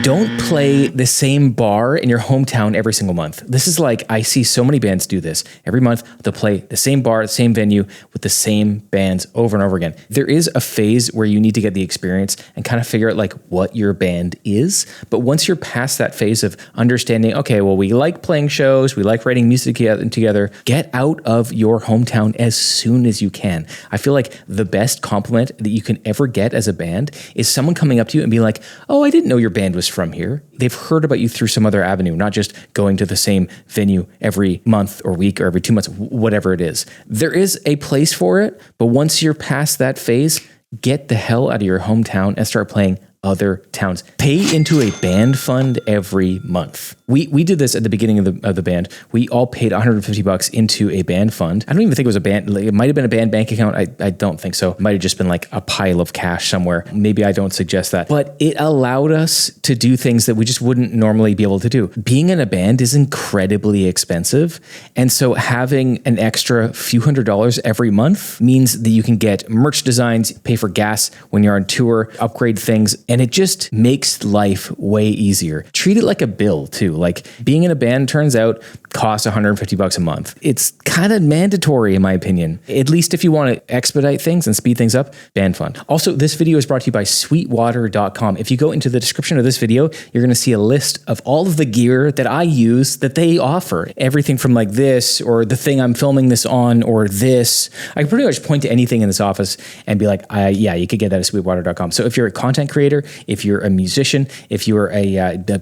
Don't play the same bar in your hometown every single month. This is like, I see so many bands do this. Every month, they'll play the same bar, the same venue with the same bands over and over again. There is a phase where you need to get the experience and kind of figure out like what your band is. But once you're past that phase of understanding, okay, well, we like playing shows, we like writing music together, get out of your hometown as soon as you can. I feel like the best compliment that you can ever get as a band is someone coming up to you and being like, oh, I didn't know your band was from here. They've heard about you through some other avenue, not just going to the same venue every month or week or every 2 months, whatever it is. There is a place for it, but once you're past that phase, get the hell out of your hometown and start playing other towns. Pay into a band fund every month. We did this at the beginning of the band. We all paid $150 into a band fund. I don't even think it was a band. It might have been a band bank account. I don't think so. It might have just been like a pile of cash somewhere. Maybe I don't suggest that. But it allowed us to do things that we just wouldn't normally be able to do. Being in a band is incredibly expensive. And so having an extra few $100s every month means that you can get merch designs, pay for gas when you're on tour, upgrade things, and it just makes life way easier. Treat it like a bill too. Like being in a band turns out costs $150 a month. It's kind of mandatory in my opinion. At least if you want to expedite things and speed things up, band fund. Also, this video is brought to you by Sweetwater.com. If you go into the description of this video, you're going to see a list of all of the gear that I use that they offer. Everything from like this or the thing I'm filming this on or this. I can pretty much point to anything in this office and be like, yeah, you could get that at Sweetwater.com. So if you're a content creator, if you're a musician, if you're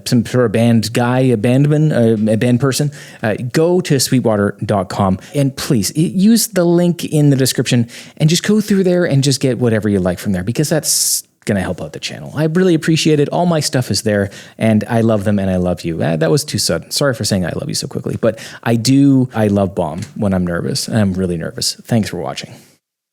some sort of band guy, a bandman, a band person, go to Sweetwater.com and please use the link in the description and just go through there and just get whatever you like from there because that's going to help out the channel. I really appreciate it. All my stuff is there and I love them and I love you. That was too sudden. Sorry for saying I love you so quickly, but I love bomb when I'm nervous and I'm really nervous. Thanks for watching.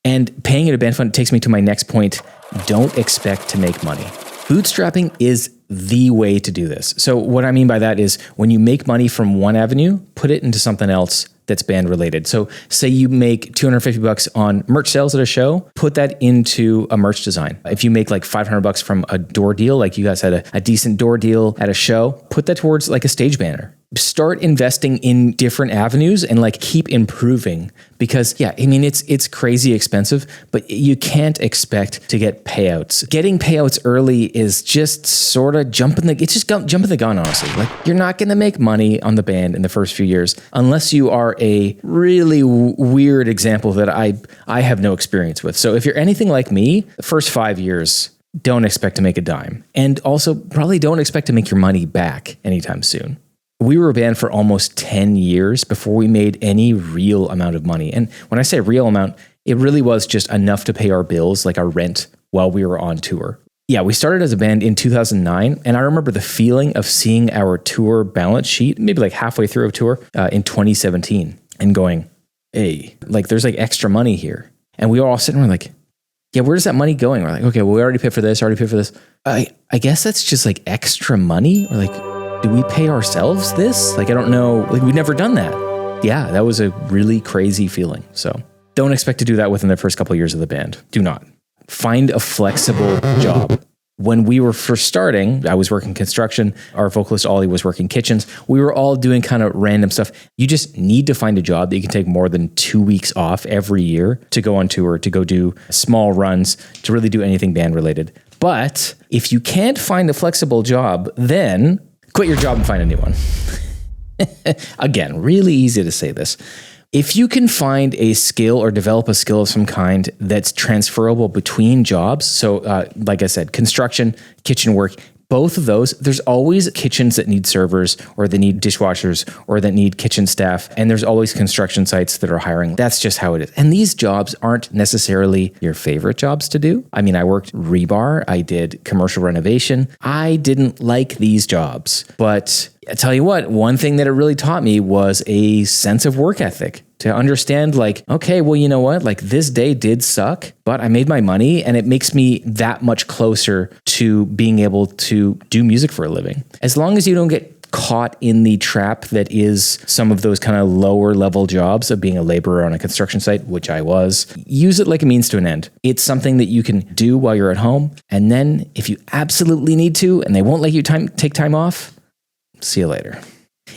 And paying in a band fund takes me to my next point. Don't expect to make money. Bootstrapping is the way to do this. So what I mean by that is when you make money from one avenue, put it into something else that's band related. So say you make $250 on merch sales at a show, put that into a merch design. If you make like $500 from a door deal, like you guys had a decent door deal at a show, put that towards like a stage banner. Start investing in different avenues and like keep improving because yeah, I mean, it's crazy expensive, but you can't expect to get payouts. Getting payouts early is just sort of jumping the gun, honestly. Like you're not going to make money on the band in the first few years unless you are a really weird example that I have no experience with. So if you're anything like me, the first 5 years, don't expect to make a dime. And also probably don't expect to make your money back anytime soon. We were a band for almost 10 years before we made any real amount of money. And when I say real amount, it really was just enough to pay our bills, like our rent, while we were on tour. Yeah, we started as a band in 2009, and I remember the feeling of seeing our tour balance sheet, maybe like halfway through a tour in 2017, and going, hey, like there's like extra money here. And we were all sitting around like, yeah, where's that money going? We're like, okay, well, we already paid for this, I guess that's just like extra money, or like, do we pay ourselves this? Like, I don't know. Like, we've never done that. Yeah, that was a really crazy feeling. So don't expect to do that within the first couple of years of the band. Do not. Find a flexible job. When we were first starting, I was working construction. Our vocalist, Ollie, was working kitchens. We were all doing kind of random stuff. You just need to find a job that you can take more than 2 weeks off every year to go on tour, to go do small runs, to really do anything band related. But if you can't find a flexible job, then quit your job and find a new one. Again, really easy to say this. If you can find a skill or develop a skill of some kind that's transferable between jobs, so like I said, construction, kitchen work, both of those, there's always kitchens that need servers or that need dishwashers or that need kitchen staff. And there's always construction sites that are hiring. That's just how it is. And these jobs aren't necessarily your favorite jobs to do. I mean, I worked rebar. I did commercial renovation. I didn't like these jobs, but I tell you what, one thing that it really taught me was a sense of work ethic. To understand like, okay, well, you know what? Like this day did suck, but I made my money and it makes me that much closer to being able to do music for a living. As long as you don't get caught in the trap that is some of those kind of lower level jobs of being a laborer on a construction site, which I was, use it like a means to an end. It's something that you can do while you're at home. And then if you absolutely need to, and they won't let you take time off, see you later.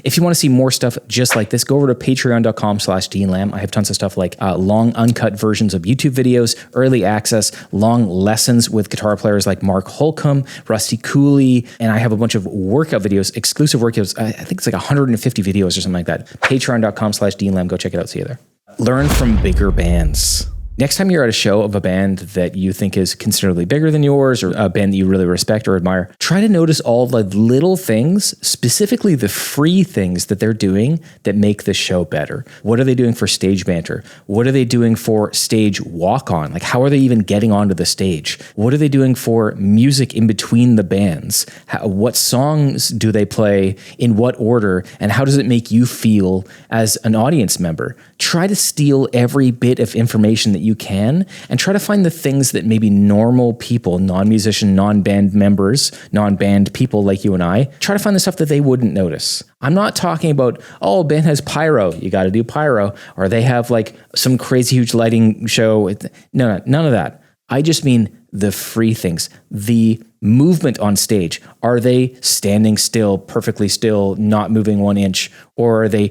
If you want to see more stuff just like this, go over to patreon.com/DeanLamb. I have tons of stuff like long uncut versions of YouTube videos, early access, long lessons with guitar players like Mark Holcomb, Rusty Cooley, and I have a bunch of workout videos, exclusive workouts. I think it's like 150 videos or something like that. Patreon.com/DeanLamb. Go check it out. See you there. Learn from bigger bands. Next time you're at a show of a band that you think is considerably bigger than yours, or a band that you really respect or admire, try to notice all the little things, specifically the free things that they're doing that make the show better. What are they doing for stage banter? What are they doing for stage walk-on? Like, how are they even getting onto the stage? What are they doing for music in between the bands? What songs do they play? In what order? And how does it make you feel as an audience member? Try to steal every bit of information that you can, and try to find the things that maybe normal people, non-musician, non-band members, non-band people like you and I, try to find the stuff that they wouldn't notice. I'm not talking about, oh, a band has pyro, you got to do pyro, or they have like some crazy huge lighting show. No, none of that. I just mean the free things, the movement on stage. Are they standing still, perfectly still, not moving 1 inch, or are they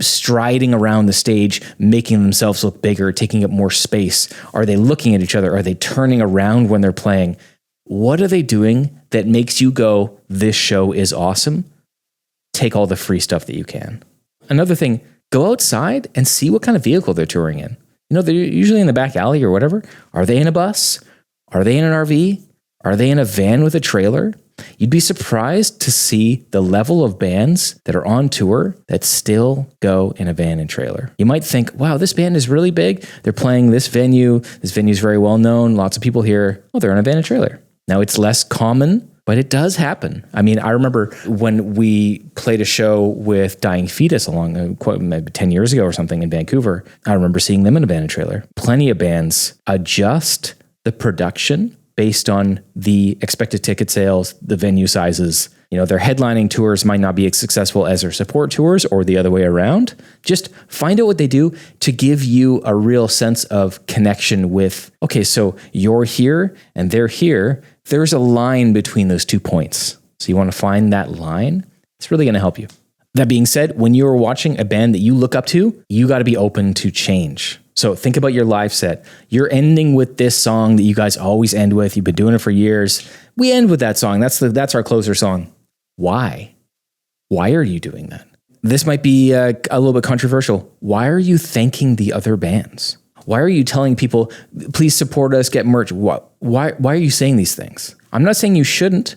striding around the stage, making themselves look bigger, taking up more space? Are they looking at each other? Are they turning around when they're playing? What are they doing that makes you go, this show is awesome? Take all the free stuff that you can. Another thing, go outside and see what kind of vehicle they're touring in. You know, they're usually in the back alley or whatever. Are they in a bus? Are they in an RV? Are they in a van with a trailer? You'd be surprised to see the level of bands that are on tour that still go in a van and trailer. You might think, wow, this band is really big. They're playing this venue. This venue is very well known. Lots of people here. Oh, they're in a van and trailer. Now, it's less common, but it does happen. I mean, I remember when we played a show with Dying Fetus maybe 10 years ago or something in Vancouver. I remember seeing them in a van and trailer. Plenty of bands adjust the production based on the expected ticket sales, the venue sizes. You know, their headlining tours might not be as successful as their support tours or the other way around. Just find out what they do to give you a real sense of connection with, okay, so you're here and they're here. There's a line between those 2 points. So you want to find that line. It's really going to help you. That being said, when you're watching a band that you look up to, you got to be open to change. So think about your live set. You're ending with this song that you guys always end with. You've been doing it for years. We end with that song. That's our closer song. Why? Why are you doing that? This might be a little bit controversial. Why are you thanking the other bands? Why are you telling people, please support us, get merch? Why are you saying these things? I'm not saying you shouldn't.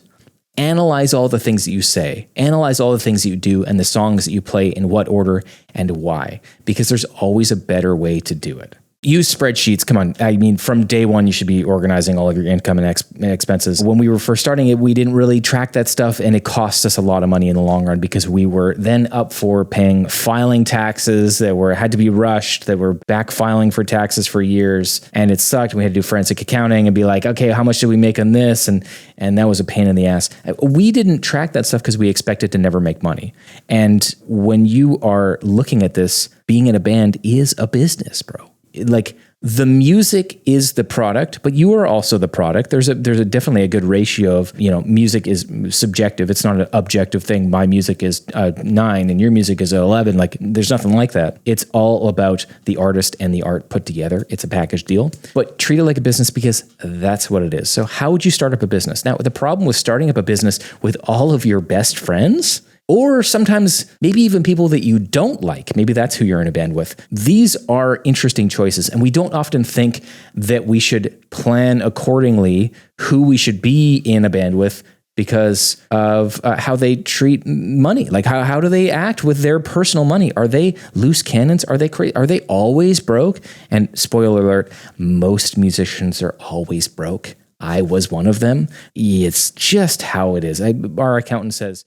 Analyze all the things that you say. Analyze all the things that you do and the songs that you play in what order and why. Because there's always a better way to do it. Use spreadsheets. Come on. I mean, from day one, you should be organizing all of your income and expenses. When we were first starting it, we didn't really track that stuff, and it cost us a lot of money in the long run because we were then up for paying filing taxes that had to be rushed, that were back filing for taxes for years, and it sucked. We had to do forensic accounting and be like, okay, how much did we make on this? And that was a pain in the ass. We didn't track that stuff because we expected to never make money. And when you are looking at this, being in a band is a business, bro. Like, the music is the product, but you are also the product. There's definitely a good ratio of, music is subjective. It's not an objective thing. My music is 9 and your music is 11. Like, there's nothing like that. It's all about the artist and the art put together. It's a package deal, but treat it like a business because that's what it is. So how would you start up a business? Now, the problem with starting up a business with all of your best friends, or sometimes maybe even people that you don't like, maybe that's who you're in a band with. These are interesting choices, and we don't often think that we should plan accordingly who we should be in a band with because of how they treat money. Like, how do they act with their personal money? Are they loose cannons? Are they crazy? Are they always broke? And spoiler alert, most musicians are always broke. I was one of them. It's just how it is. Our accountant says,